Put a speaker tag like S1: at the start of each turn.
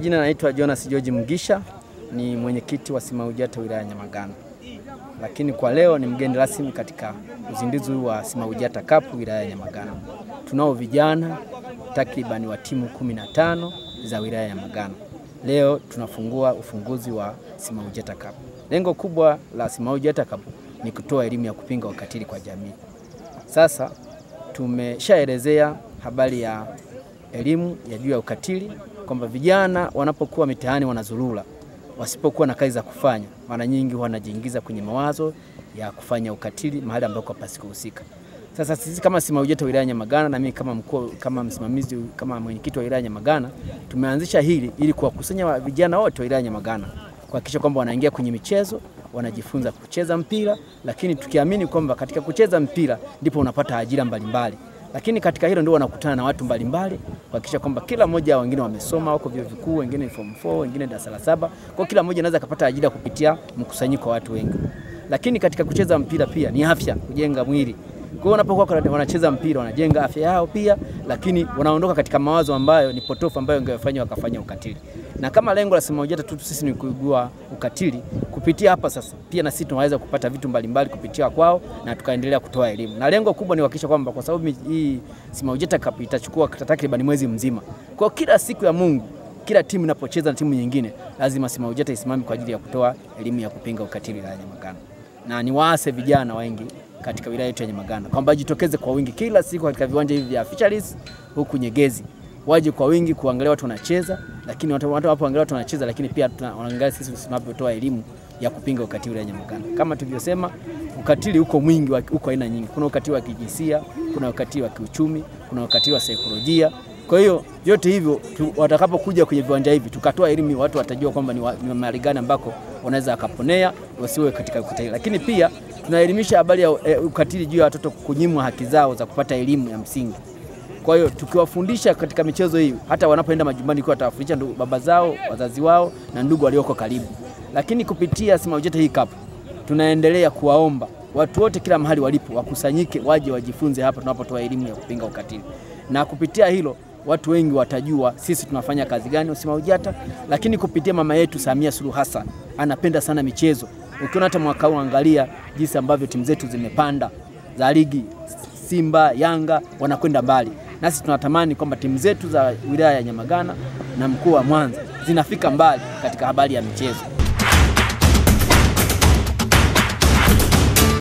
S1: majina naitwa Jonas George Mugisha, ni mwenyekiti wa SMAUJATA wilaya Nyamagana. Lakini kwa leo ni mgeni rasmi katika uzinduzi wa SMAUJATA Cup wilaya Nyamagana. Tunao vijana takriban wa timu 15 za wilaya ya Nyamagana. Leo tunafungua ufunguzi wa SMAUJATA Cup. Lengo kubwa la SMAUJATA Cup ni kutoa elimu ya kupinga ukatili kwa jamii. Sasa tumeshaelezea habari ya elimu ya juu ya ukatili, kwamba vijana wanapokuwa mitaani wanazurura, wasipokuwa na kazi za kufanya, mara nyingi wanajiingiza kwenye mawazo ya kufanya ukatili mahali ambako pasikuhusika. Sasa sisi kama SMAUJATA wilaya Nyamagana, na mimi kama mkuu, kama msimamizi, kama mwenyekiti wa wilaya Nyamagana, tumeanzisha hili ili kuwakusanya vijana wote wa wilaya Nyamagana, kuhakikisha kwamba wanaingia kwenye michezo, wanajifunza kucheza mpira, lakini tukiamini kwamba katika kucheza mpira ndipo unapata ajira mbalimbali. Lakini katika hilo ndio wanakutana na watu mbalimbali, kuhakikisha kwamba kila mmoja, wengine wamesoma, wako vyuo vikuu, wengine form 4, wengine darasa la 7. Kwa kila mmoja anaweza kupata ajira kupitia mkusanyiko wa watu wengi. Lakini katika kucheza mpira pia ni afya, kujenga mwili. Kwa hiyo wanapokuwa wanacheza mpira wanajenga afya yao pia, lakini wanaondoka katika mawazo ambayo ni potofu, ambayo ingewafanya wakafanya ukatili. Na kama lengo la SMAUJATA tu sisi ni kuibua ukatili, kupitia hapa sasa pia na sisi tunaweza kupata vitu mbalimbali kupitia kwao na tukaendelea kutoa elimu. Na lengo kubwa ni kuhakikisha kwamba, kwa sababu hii SMAUJATA Cup itachukua takriban mwezi mzima, kwa kila siku ya Mungu, kila timu inapocheza na timu nyingine, lazima SMAUJATA isimame kwa ajili ya kutoa elimu ya kupinga ukatili wilaya Nyamagana. Na niwaase vijana wengi katika wilaya yetu ya Nyamagana kwamba jitokeze kwa wingi kila siku katika viwanja hivi vya Fisheries huku Nyegezi. Waje kwa wingi kuangalia watu wanacheza, lakini watu wapo watu wanacheza, lakini pia tunaangalia sisi tunapotoa elimu ya kupinga ukatili wilaya Nyamagana. Kama tulivyosema, ukatili uko mwingi, uko aina nyingi. Kuna ukatili wa kijinsia, kuna ukatili wa kiuchumi, kuna ukatili wa saikolojia. Kwa hiyo yote hivyo watakapokuja kwenye viwanja hivi tukatoa elimu, watu watajua kwamba ni mahali gani ambako wanaweza akaponea wasiwe katika ukatili. Lakini pia tunaelimisha habari ya ukatili juu ya watoto kunyimwa haki zao za kupata elimu ya msingi. Kwa hiyo tukiwafundisha katika michezo hii, hata wanapoenda majumbani kwa watawafundisha baba zao, wazazi wao na ndugu walioko karibu. Lakini kupitia SMAUJATA hii Cup tunaendelea kuwaomba watu wote kila mahali walipo wakusanyike, waje wajifunze hapa tunapotoa elimu ya kupinga ukatili. Na kupitia hilo watu wengi watajua sisi tunafanya kazi gani SMAUJATA. Lakini kupitia mama yetu Samia Suluhu Hassan, anapenda sana michezo. Ukiona hata mwaka huu angalia jinsi ambavyo timu zetu zimepanda za ligi, Simba, Yanga wanakwenda mbali. Nasi tunatamani kwamba timu zetu za wilaya ya Nyamagana na mkoa wa Mwanza zinafika mbali katika habari ya michezo.